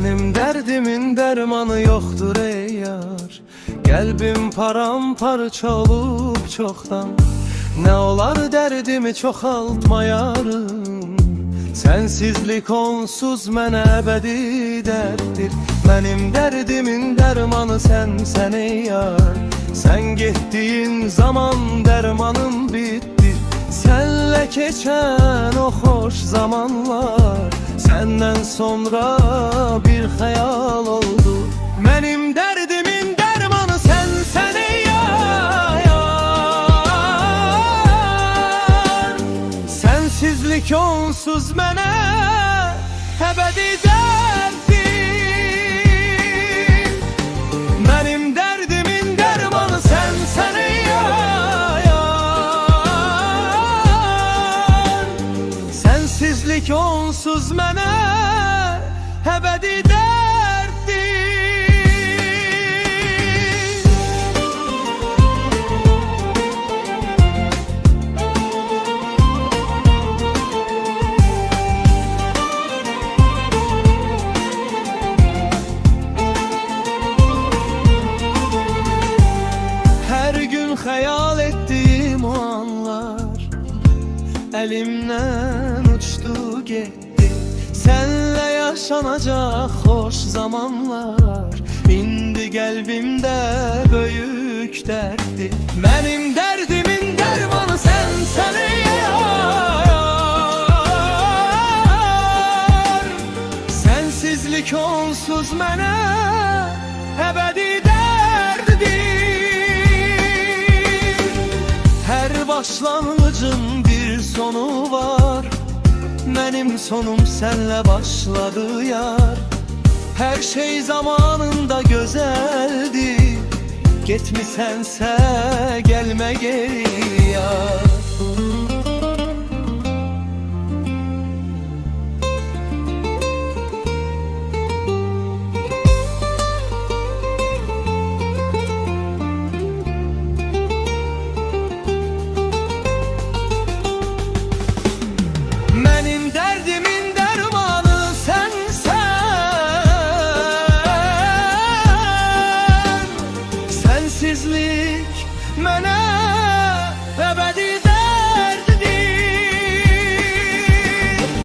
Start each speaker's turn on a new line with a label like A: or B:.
A: Benim derdimin dermanı yoktur ey yar. Kalbim paramparça olup çoktan. Ne olar derdimi çoxaltma yarım. Sensizlik onsuz mənə əbədi dərddir. Benim derdimin dermanı sen ey yar. Sen gittiğin zaman dermanım bitti. Senle geçen o hoş zamanlar senden sonra bir hayal oldu. Benim derdimin dermanı sen ey yar. Sensizlik onsuz mənə əbədi dərdir. Benim derdimin dermanı sen ey yar. Sensizlik onsuz mənə əbədi dərdir. Her gün hayal ettiğim o anlar elimden uçtu gitti. Senle yaşanacak hoş zamanlar indi kalbimde büyük dertti. Benim derdimin dermanı sen ey yar. Sensizlik onsuz mənə əbədi dərdir. Her başlangıcın bir sonu var. Benim sonum senle başladı yar. Her şey zamanında güzeldi. Gitmisense gelme geri yar. Benim derdimin